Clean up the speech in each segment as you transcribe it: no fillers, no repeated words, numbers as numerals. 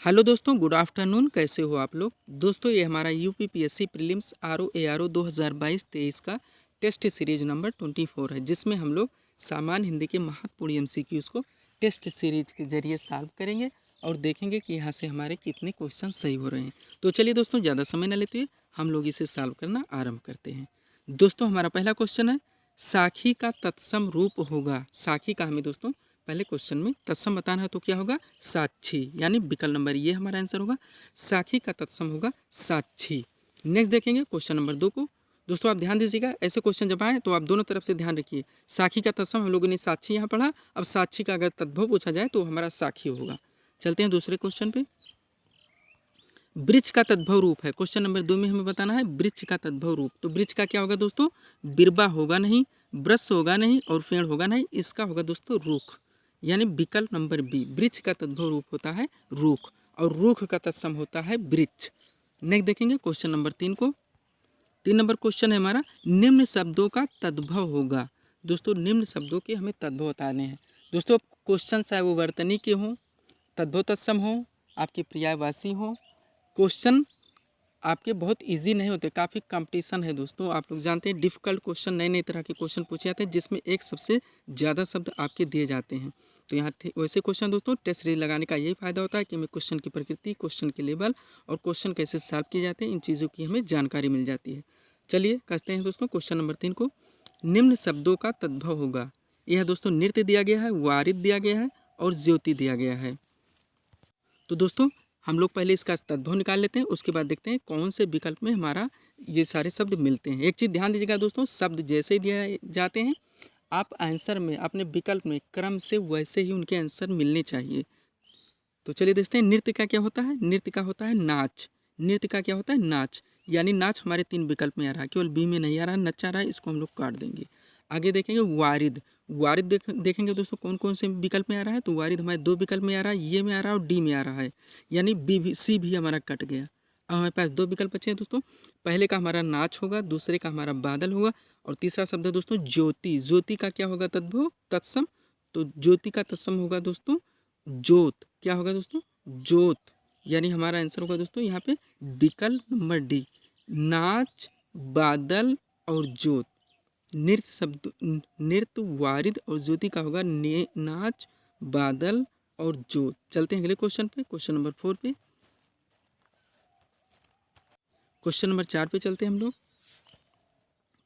Hello दोस्तों, good afternoon. कैसे हो आप लोग? दोस्तों, ये हमारा यूपीपीएससी प्रीलिम्स आरओ एआरओ 2022-23 का टेस्ट सीरीज नंबर 24 है, जिसमें हम लोग सामान्य हिंदी के महत्वपूर्ण एमसीक्यूज़ को टेस्ट सीरीज के जरिए सॉल्व करेंगे और देखेंगे कि यहाँ से हमारे कितने क्वेश्चन सही हो रहे हैं। तो चलिए दोस्तों, ज़्यादा समय न लेते हुए हम लोग इसे सॉल्व करना आरम्भ करते हैं। दोस्तों, हमारा पहला क्वेश्चन है, साखी का तत्सम रूप होगा। साखी का हमें दोस्तों पहले क्वेश्चन में तत्सम बताना है, तो क्या होगा? साक्षी, यानी विकल्प नंबर ये हमारा आंसर होगा। साखी का तत्सम होगा साक्षी। नेक्स्ट देखेंगे क्वेश्चन नंबर 2 को। दोस्तों, आप ध्यान दीजिएगा, ऐसे क्वेश्चन जब आए तो आप दोनों तरफ से ध्यान रखिए। साखी का तत्सम हम लोगों ने साक्षी यहाँ पढ़ा, अब साक्षी का अगर तद्भव पूछा जाए तो हमारा साखी होगा। चलते हैं दूसरे क्वेश्चन पे। वृक्ष का तद्भव रूप है, क्वेश्चन नंबर 2 में हमें बताना है वृक्ष का तद्भव रूप। तो वृक्ष का क्या होगा दोस्तों? बिरबा होगा नहीं, वृक्ष होगा नहीं और पेड़ होगा नहीं, इसका होगा दोस्तों रूख, यानी विकल्प नंबर बी। वृक्ष का तद्भव रूप होता है रूख और रूख का तत्सम होता है वृक्ष। नेक्स्ट देखेंगे क्वेश्चन नंबर 3 को। 3 नंबर क्वेश्चन है हमारा, निम्न शब्दों का तद्भव होगा। दोस्तों, निम्न शब्दों के हमें तद्भव बताने हैं। दोस्तों, क्वेश्चन चाहे वो वर्तनी के हों, तद्भव तत्सम हो, आपके पर्यायवाची हो, क्वेश्चन आपके बहुत इजी नहीं होते, काफ़ी कंपटीशन है दोस्तों। आप लोग जानते हैं डिफ़िकल्ट क्वेश्चन, नए नए तरह के क्वेश्चन पूछे जाते हैं, जिसमें एक सबसे ज़्यादा शब्द आपके दिए जाते हैं। तो यहाँ वैसे क्वेश्चन दोस्तों टेस्ट सीरीज लगाने का यही फ़ायदा होता है कि हमें क्वेश्चन की प्रकृति, क्वेश्चन के लेवल और क्वेश्चन कैसे सॉल्व किए जाते हैं, इन चीज़ों की हमें जानकारी मिल जाती है। चलिए करते हैं दोस्तों क्वेश्चन नंबर 3 को। निम्न शब्दों का तद्भव होगा। यह दोस्तों नृत्य दिया गया है, वारिद दिया गया है और ज्योति दिया गया है। तो दोस्तों, हम लोग पहले इसका तद्भव निकाल लेते हैं, उसके बाद देखते हैं कौन से विकल्प में हमारा ये सारे शब्द मिलते हैं। एक चीज़ ध्यान दीजिएगा दोस्तों, शब्द जैसे ही दिए जाते हैं, आप आंसर में अपने विकल्प में क्रम से वैसे ही उनके आंसर मिलने चाहिए। तो चलिए देखते हैं नृत्य का क्या होता है। नृत्य का होता है नाच। नृत्य का क्या होता है? नाच, यानी नाच हमारे 3 विकल्प में आ रहा है, केवल बी में नहीं आ रहा है, नच आ रहा है, इसको हम लोग काट देंगे। आगे देखेंगे वारिद। वारिद देखेंगे दोस्तों कौन कौन से विकल्प में आ रहा है। तो वारिद हमारे 2 विकल्प में आ रहा है, ये में आ रहा है और डी में आ रहा है, यानी बी भी सी भी हमारा कट गया। अब हमारे पास 2 विकल्प बचे हैं दोस्तों। पहले का हमारा नाच होगा, दूसरे का हमारा बादल होगा और तीसरा शब्द है दोस्तों ज्योति। ज्योति का क्या होगा? तद्भव तत्सम। तो ज्योति का तत्सम होगा दोस्तों ज्योत। क्या होगा दोस्तों? ज्योत, यानी हमारा आंसर होगा दोस्तों यहाँ पे विकल्प नंबर डी, नाच, बादल और ज्योत। नृत्य शब्द, नृत्य, वारिद और ज्योति का होगा नाच, बादल और ज्योत। चलते हैं अगले क्वेश्चन पे, क्वेश्चन नंबर 4 पे। क्वेश्चन नंबर 4 पे चलते हैं हम लोग।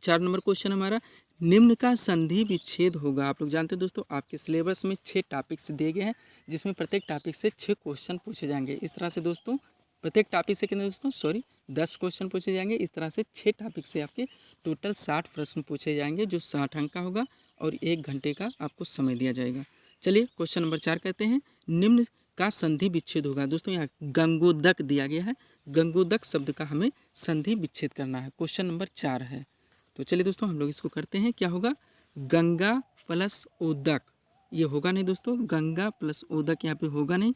4 नंबर क्वेश्चन हमारा, निम्न का संधि विच्छेद होगा। आप लोग जानते हैं दोस्तों, आपके सिलेबस में 6 टॉपिक्स दिए गए हैं, जिसमें प्रत्येक टॉपिक से 6 क्वेश्चन पूछे जाएंगे। इस तरह से दोस्तों प्रत्येक टॉपिक से कितने दोस्तों 10 क्वेश्चन पूछे जाएंगे। इस तरह से 6 टॉपिक से आपके टोटल 60 प्रश्न पूछे जाएंगे, जो 60 अंक का होगा और 1 घंटे का आपको समय दिया जाएगा। चलिए क्वेश्चन नंबर 4 कहते हैं, निम्न का संधि विच्छेद होगा। दोस्तों, यहाँ गंगोदक दिया गया है, गंगोदक शब्द का हमें संधि विच्छेद करना है। क्वेश्चन नंबर 4 है। तो चलिए दोस्तों हम लोग इसको करते हैं। क्या होगा? गंगा प्लस उदक, ये होगा नहीं दोस्तों, गंगा प्लस उदक यहाँ पे होगा नहीं।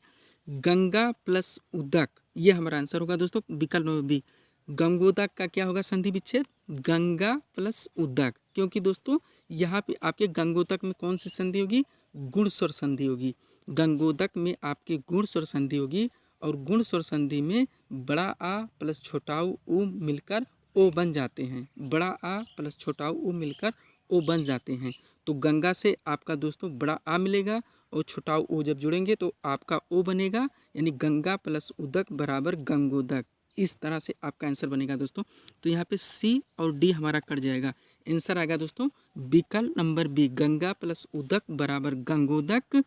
गंगा प्लस उदक, ये हमारा आंसर होगा दोस्तों विकल्प नंबर बी। गंगोदक का क्या होगा संधि विच्छेद? गंगा प्लस उदक, क्योंकि दोस्तों यहाँ पे आपके गंगोदक में कौन सी संधि होगी? गुण स्वर संधि होगी। गंगोदक में आपके गुण स्वर संधि होगी और गुण स्वर संधि में बड़ा आ प्लस छोटा ऊ मिलकर ओ बन जाते हैं। बड़ा आ प्लस छोटा ऊ मिलकर ओ बन जाते हैं। तो गंगा से आपका दोस्तों बड़ा आ मिलेगा और छोटा ओ जब जुड़ेंगे तो आपका ओ बनेगा, यानी गंगा प्लस उदक बराबर गंगोदक। इस तरह से आपका आंसर बनेगा दोस्तों। तो यहाँ पे सी और डी हमारा कट जाएगा, आंसर आएगा दोस्तों विकल्प नंबर बी, गंगा प्लस उदक बराबर गंगोदक।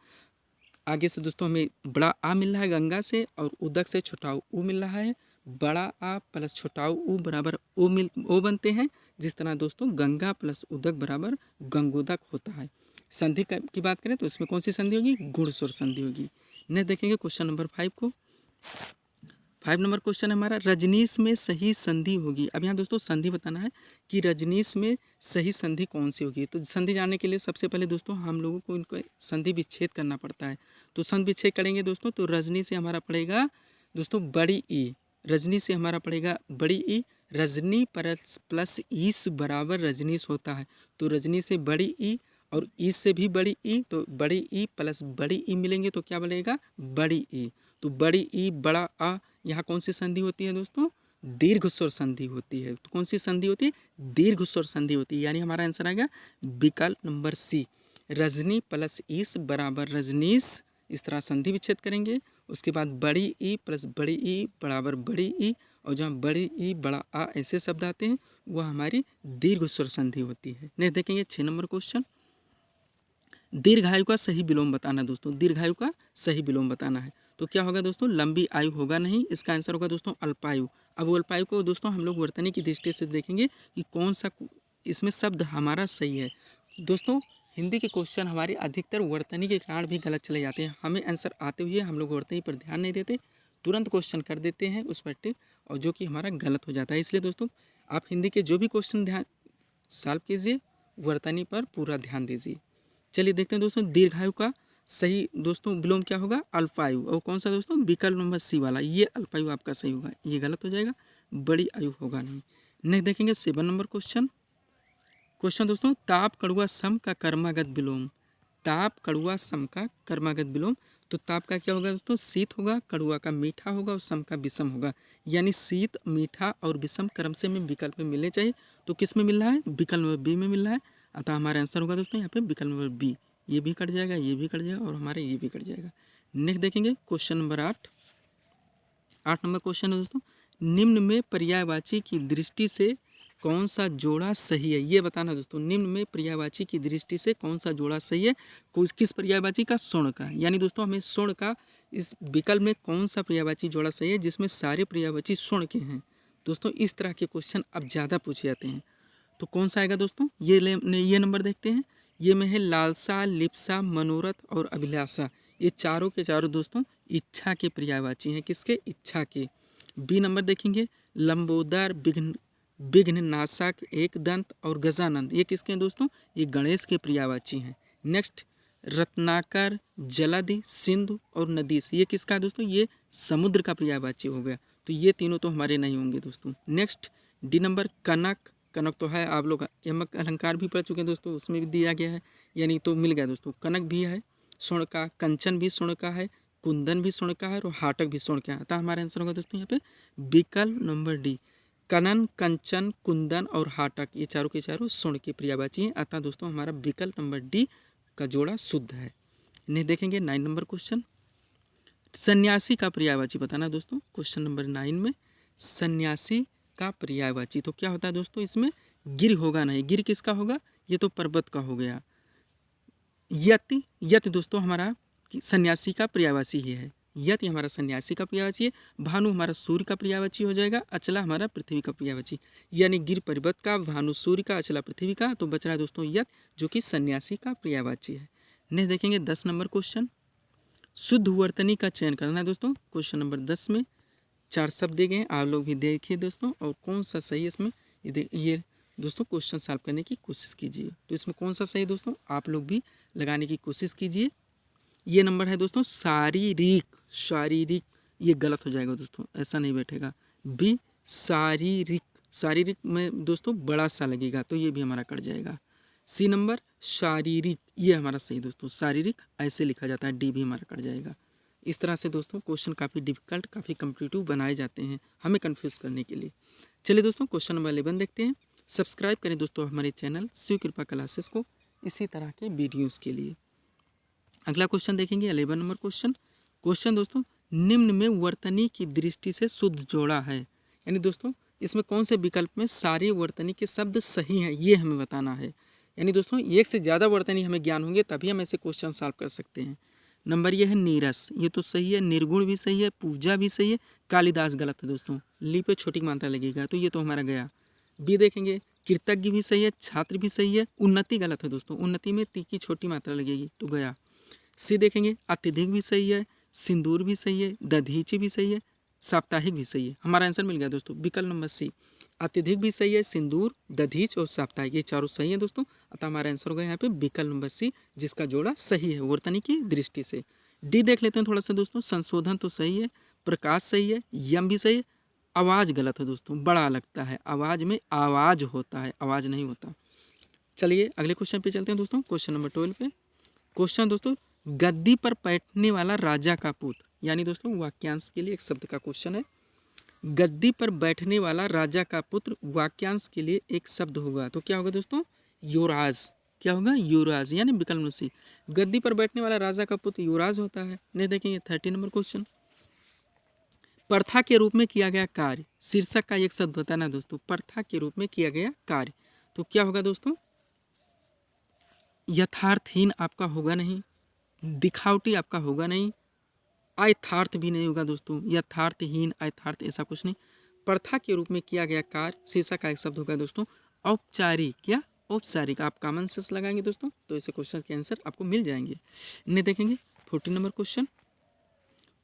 आगे से दोस्तों हमें बड़ा आ मिल रहा है गंगा से और उदक से छोटा ऊ मिल रहा है। बड़ा आ प्लस छोटा ऊ बराबर ओ बनते हैं। जिस तरह दोस्तों गंगा प्लस उदक बराबर गंगोदक होता है। संधि की बात करें तो इसमें कौन सी संधि होगी? गुण स्वर संधि होगी। नेक्स्ट देखेंगे क्वेश्चन नंबर 5 को। 5 नंबर क्वेश्चन हमारा, रजनीश में सही संधि होगी। अब यहाँ दोस्तों संधि बताना है कि रजनीश में सही संधि कौन सी होगी। तो संधि जानने के लिए सबसे पहले दोस्तों हम लोगों को इनको संधि विच्छेद करना पड़ता है। तो संधि विच्छेद करेंगे दोस्तों, तो रजनी से हमारा पड़ेगा दोस्तों बड़ी ई। रजनी से हमारा पड़ेगा बड़ी ई। रजनी प्लस ईस बराबर रजनीश होता है। तो रजनी से बड़ी ई और ईस से भी बड़ी ई, तो बड़ी ई प्लस बड़ी ई मिलेंगे तो क्या बनेगा? बड़ी ई। तो बड़ी ई बड़ा आ, यहाँ कौन सी संधि होती है दोस्तों? दीर्घ स्वर संधि होती है। तो कौन सी संधि होती है? दीर्घ स्वर संधि होती है, यानी हमारा आंसर आएगा विकल्प नंबर सी। रजनी प्लस ईस बराबर रजनीश, इस तरह संधि विच्छेद करेंगे। उसके बाद बड़ी ई प्लस बड़ी ई बराबर बड़ी ई, और जहाँ बड़ी ई बड़ा आ ऐसे शब्द आते हैं वह हमारी दीर्घ स्वर संधि होती है। नेक्स्ट देखेंगे 6 नंबर क्वेश्चन। दीर्घायु का सही विलोम बताना दोस्तों, दीर्घायु का सही विलोम बताना है। तो क्या होगा दोस्तों? लंबी आयु होगा नहीं, इसका आंसर होगा दोस्तों अल्पायु। अब अल्पायु को दोस्तों हम लोग वर्तनी की दृष्टि से देखेंगे कि कौन सा इसमें शब्द हमारा सही है। दोस्तों हिंदी के क्वेश्चन हमारे अधिकतर वर्तनी के कारण भी गलत चले जाते हैं। हमें आंसर आते हुए हम लोग वर्तनी पर ध्यान नहीं देते, तुरंत क्वेश्चन कर देते हैं उस पर टिक, और जो कि हमारा गलत हो जाता है। इसलिए दोस्तों आप हिंदी के जो भी क्वेश्चन ध्यान सॉल्व कीजिए, वर्तनी पर पूरा ध्यान दीजिए। चलिए देखते हैं दोस्तों दीर्घायु का सही दोस्तों विलोम क्या होगा? अल्पायु। और कौन सा दोस्तों? विकल्प नंबर सी वाला, ये अल्पायु आपका सही होगा, ये गलत हो जाएगा, बड़ी आयु होगा नहीं। नेक्स्ट देखेंगे 7 नंबर क्वेश्चन। क्वेश्चन दोस्तों ताप कड़ुआ सम का कर्मागत विलोम, ताप कड़ुआ सम का कर्मागत विलोम। तो ताप का क्या होगा दोस्तों? शीत होगा, कड़ुआ का मीठा होगा, और सम का विषम होगा, यानी शीत मीठा और विषम क्रम से में विकल्प में मिलने चाहिए। तो किस में मिल रहा है? विकल्प नंबर बी में मिल रहा है, अतः हमारा आंसर होगा दोस्तों यहाँ पे विकल्प नंबर बी। ये भी कट जाएगा, ये भी कट जाएगा, और हमारे ये भी कट जाएगा। नेक्स्ट देखेंगे क्वेश्चन नंबर 8 नंबर क्वेश्चन है दोस्तों, निम्न में पर्यायवाची की दृष्टि से कौन सा जोड़ा सही है? ये बताना दोस्तों, निम्न में पर्यायवाची की दृष्टि से कौन सा जोड़ा सही है? किस पर्यायवाची का? स्वर्ण का। यानी दोस्तों हमें स्वर्ण का इस विकल्प में कौन सा पर्यायवाची जोड़ा सही है जिसमें सारे पर्यायवाची स्वर्ण के हैं। दोस्तों इस तरह के क्वेश्चन अब ज़्यादा पूछे जाते हैं, तो कौन सा आएगा दोस्तों? ये नंबर देखते हैं, ये में है लालसा, लिप्सा, मनोरथ और अभिलाषा। ये चारों के चारों दोस्तों इच्छा के पर्यायवाची हैं। किसके? इच्छा के। बी नंबर देखेंगे, लंबोदर, विघ्न नाशक, एक दंत और गजानंद, ये किसके हैं दोस्तों? ये गणेश के पर्यायवाची हैं। नेक्स्ट रत्नाकर, जलधि, सिंधु और नदीस, ये किसका है दोस्तों? ये समुद्र का पर्यायवाची हो गया। तो ये तीनों तो हमारे नहीं होंगे दोस्तों। नेक्स्ट डी नंबर कनक, कनक तो है, आप लोग यमक अलंकार भी पढ़ चुके हैं दोस्तों, उसमें भी दिया गया है, यानी तो मिल गया दोस्तों। कनक भी है स्वर्ण का, कंचन भी स्वर्ण का है, कुंदन भी स्वर्ण का है, और हाटक भी स्वर्ण का है। अतः हमारा आंसर होगा दोस्तों यहाँ पे विकल्प नंबर डी। कनन, कंचन, कुंदन और हाटक, ये चारों के चारों स्वर्ण की पर्यायवाची हैं। अतः दोस्तों हमारा विकल्प नंबर डी का जोड़ा शुद्ध है। नहीं देखेंगे 9 नंबर क्वेश्चन, सन्यासी का पर्यायवाची बताना दोस्तों। क्वेश्चन नंबर 9 में सन्यासी का पर्यायवाची, तो क्या होता है दोस्तों? इसमें गिर होगा नहीं, गिर किसका होगा? ये तो पर्वत का हो गया। यति, यति दोस्तों हमारा सन्यासी का पर्यायवाची ही है, यति हमारा सन्यासी का पर्यायवाची है। भानु हमारा सूर्य का पर्यायवाची हो जाएगा, अचला हमारा पृथ्वी का पर्यायवाची, यानी गिर पर्वत का, भानु सूर्य का, अचला पृथ्वी का। तो बच रहा है दोस्तों यत, जो कि सन्यासी का पर्यायवाची है। नेक्स्ट देखेंगे 10 नंबर क्वेश्चन, शुद्ध वर्तनी का चयन करना है दोस्तों। क्वेश्चन नंबर 10 में 4 शब्द दिए गए हैं, आप लोग भी देखिए दोस्तों, और कौन सा सही है इसमें ये दोस्तों क्वेश्चन सॉल्व करने की कोशिश कीजिए। तो इसमें कौन सा सही दोस्तों, आप लोग भी लगाने की कोशिश कीजिए। ये नंबर है दोस्तों शारीरिक, शारीरिक, ये गलत हो जाएगा दोस्तों, ऐसा नहीं बैठेगा। बी शारीरिक, शारीरिक में दोस्तों बड़ा सा लगेगा, तो ये भी हमारा कट जाएगा। सी नंबर शारीरिक, ये हमारा सही दोस्तों, शारीरिक ऐसे लिखा जाता है, डी भी हमारा कट जाएगा। इस तरह से दोस्तों क्वेश्चन काफ़ी डिफिकल्ट, काफ़ी कॉम्पिटिटिव बनाए जाते हैं हमें कंफ्यूज करने के लिए। चलिए दोस्तों क्वेश्चन नंबर 11 देखते हैं। सब्सक्राइब करें दोस्तों हमारे चैनल शिव कृपा क्लासेस को इसी तरह के वीडियोस के लिए। अगला क्वेश्चन देखेंगे 11 नंबर क्वेश्चन। क्वेश्चन दोस्तों निम्न में वर्तनी की दृष्टि से शुद्ध जोड़ा है, यानी दोस्तों इसमें कौन से विकल्प में सारे वर्तनी के शब्द सही हैं, ये हमें बताना है। यानी दोस्तों एक से ज़्यादा वर्तनी हमें ज्ञान होंगे तभी हम ऐसे क्वेश्चन सॉल्व कर सकते हैं। नंबर ये है नीरस, ये तो सही है। निर्गुण भी सही है, पूजा भी सही है। कालिदास गलत है दोस्तों, ली पे छोटी मात्रा लगेगा, तो ये तो हमारा गया। बी देखेंगे कृतज्ञ भी सही है, छात्र भी सही है। उन्नति गलत है दोस्तों, उन्नति में ती की छोटी मात्रा लगेगी, तो गया। सी देखेंगे अत्यधिक भी सही है, सिंदूर भी सही है, दधीची भी सही है, साप्ताहिक भी सही है। हमारा आंसर मिल गया दोस्तों विकल्प नंबर सी, अत्यधिक भी सही है, सिंदूर, दधीच और साप्ताहिक, ये चारों सही है दोस्तों। अतः हमारा आंसर होगा यहाँ पे विकल्प नंबर सी, जिसका जोड़ा सही है वर्तनी की दृष्टि से। डी देख लेते हैं थोड़ा सा दोस्तों। संशोधन तो सही है, प्रकाश सही है, यम भी सही है। आवाज़ गलत है दोस्तों, बड़ा लगता है, आवाज़ में आवाज़ होता है, आवाज़ नहीं होता। चलिए अगले क्वेश्चन पे चलते हैं दोस्तों, क्वेश्चन नंबर 12 पे। क्वेश्चन दोस्तों गद्दी पर बैठने वाला राजा का पुत्र, यानी दोस्तों वाक्यांश के लिए एक शब्द का क्वेश्चन है। गद्दी पर बैठने वाला राजा का पुत्र वाक्यांश के लिए एक शब्द होगा, तो क्या होगा दोस्तों? युवराज। क्या होगा? युवराज, यानी विकल्प सी। गद्दी पर बैठने वाला राजा का पुत्र युवराज होता है। नहीं देखेंगे 30 नंबर क्वेश्चन। प्रथा के रूप में किया गया कार्य, शीर्षक का एक शब्द बताना दोस्तों। प्रथा के रूप में किया गया कार्य, तो क्या होगा दोस्तों? यथार्थहीन आपका होगा नहीं, दिखावटी आपका होगा नहीं, अयथार्थ भी नहीं होगा दोस्तों। यथार्थहीन अयथार्थ ऐसा कुछ नहीं। प्रथा के रूप में किया गया कार्य, शीर्षक का एक शब्द होगा दोस्तों औपचारिक। क्या? औपचारिक। आप कॉमन सेंस लगाएंगे दोस्तों तो ऐसे क्वेश्चन के आंसर आपको मिल जाएंगे। इन्हें देखेंगे 14 नंबर क्वेश्चन।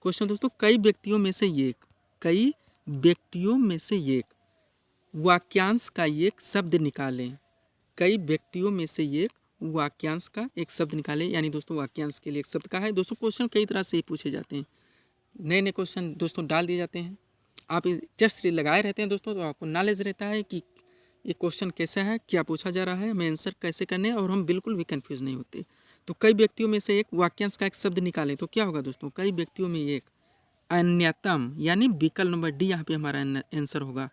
क्वेश्चन दोस्तों, कई व्यक्तियों में से एक, कई व्यक्तियों में से एक वाक्यांश का एक शब्द निकालें। कई व्यक्तियों में से एक वाक्यांश का एक शब्द निकालें, यानी दोस्तों वाक्यांश के लिए एक शब्द का है। दोस्तों क्वेश्चन कई तरह से ही पूछे जाते हैं, नए नए क्वेश्चन दोस्तों डाल दिए जाते हैं। आप टेस्ट सीरीज लगाए रहते हैं दोस्तों, तो आपको नॉलेज रहता है कि ये क्वेश्चन कैसा है, क्या पूछा जा रहा है, हमें आंसर कैसे करने हैं, और हम बिल्कुल भी कंफ्यूज नहीं होते। तो कई व्यक्तियों में से एक वाक्यांश का एक शब्द निकालें, तो क्या होगा दोस्तों? कई व्यक्तियों में एक अन्यतम, यानी विकल्प नंबर डी यहाँ पे हमारा आंसर होगा।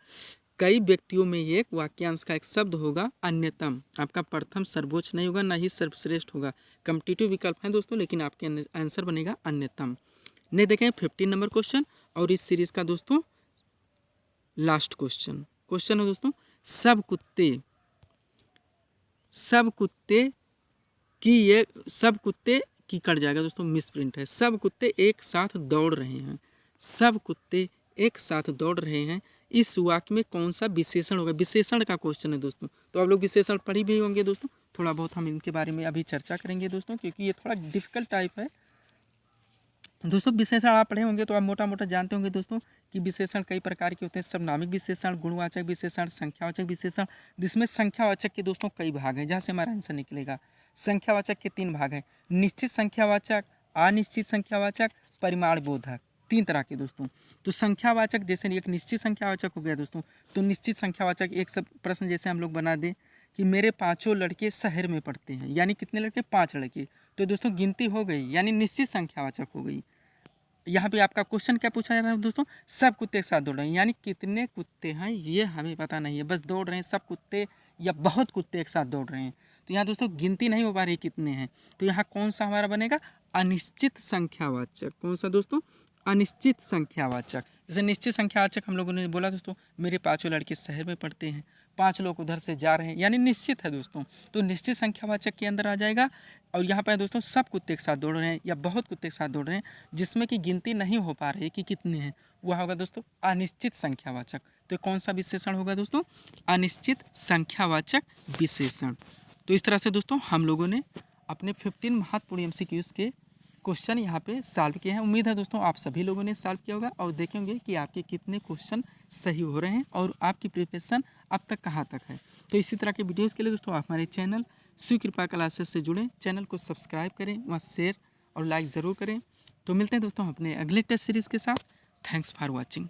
कई व्यक्तियों में एक वाक्यांश का एक शब्द होगा अन्यतम। आपका प्रथम सर्वोच्च नहीं होगा, ना ही सर्वश्रेष्ठ होगा। कॉम्पिटिटिव विकल्प है दोस्तों, लेकिन आपके आंसर बनेगा अन्यतम। नहीं देखें 15 नंबर क्वेश्चन, और इस सीरीज का दोस्तों लास्ट क्वेश्चन। क्वेश्चन है दोस्तों, सब कुत्ते की कट जाएगा दोस्तों, मिसप्रिंट है। सब कुत्ते एक साथ दौड़ रहे हैं। सब कुत्ते एक साथ दौड़ रहे हैं, इस वाक्य में कौन सा विशेषण होगा? विशेषण का क्वेश्चन है दोस्तों, तो आप लोग विशेषण पढ़ी भी होंगे दोस्तों। थोड़ा बहुत हम इनके बारे में अभी चर्चा करेंगे दोस्तों, क्योंकि ये थोड़ा डिफिकल्ट टाइप है दोस्तों। विशेषण आप पढ़े होंगे तो आप मोटा मोटा जानते होंगे दोस्तों कि विशेषण कई प्रकार के होते हैं। सर्वनामिक विशेषण, गुणवाचक विशेषण, संख्यावाचक विशेषण, जिसमें संख्यावाचक के दोस्तों कई भाग हैं, जहाँ से हमारा आंसर निकलेगा। संख्यावाचक के 3 भाग हैं, निश्चित संख्यावाचक, अनिश्चित संख्यावाचक, परिमाण बोधक, 3 तरह के दोस्तों। तो संख्यावाचक जैसे एक निश्चित संख्यावाचक हो गया दोस्तों, तो निश्चित संख्यावाचक एक सब प्रश्न जैसे हम लोग बना दें कि मेरे 5 लड़के शहर में पढ़ते हैं, यानी कितने लड़के? 5 लड़के, तो दोस्तों गिनती हो गई, यानी निश्चित संख्यावाचक हो गई। यहाँ पे आपका क्वेश्चन क्या पूछा जा रहा है दोस्तों? सब कुत्ते एक साथ दौड़ रहे हैं, यानी कितने कुत्ते हैं ये हमें पता नहीं है, बस दौड़ रहे हैं सब कुत्ते या बहुत कुत्ते एक साथ दौड़ रहे हैं। तो यहाँ दोस्तों गिनती नहीं हो पा रही कितने हैं, तो यहाँ कौन सा हमारा बनेगा? अनिश्चित संख्यावाचक। कौन सा दोस्तों? अनिश्चित संख्यावाचक। जैसे निश्चित संख्यावाचक हम लोगों ने बोला दोस्तों, मेरे 5 लड़के शहर में पढ़ते हैं, 5 लोग उधर से जा रहे हैं, यानी निश्चित है दोस्तों, तो निश्चित संख्यावाचक के अंदर आ जाएगा। और यहाँ पर दोस्तों सब कुत्ते एक साथ दौड़ रहे हैं या बहुत कुत्ते एक साथ दौड़ रहे हैं, जिसमें कि गिनती नहीं हो पा रही कि कितने हैं, वह होगा दोस्तों अनिश्चित संख्यावाचक। तो कौन सा विशेषण होगा दोस्तों? अनिश्चित संख्यावाचक विशेषण। तो इस तरह से दोस्तों हम लोगों ने अपने 15 महत्वपूर्ण MCQs के क्वेश्चन यहाँ पे सॉल्व किए हैं। उम्मीद है दोस्तों आप सभी लोगों ने सॉल्व किया होगा, और देखेंगे कि आपके कितने क्वेश्चन सही हो रहे हैं और आपकी प्रिपरेशन अब तक कहाँ तक है। तो इसी तरह के वीडियोज़ के लिए दोस्तों आप हमारे चैनल शिव कृपा क्लासेस से जुड़ें, चैनल को सब्सक्राइब करें, वहाँ शेयर और लाइक ज़रूर करें। तो मिलते हैं दोस्तों अपने अगले टेस्ट सीरीज़ के साथ। Thanks for watching.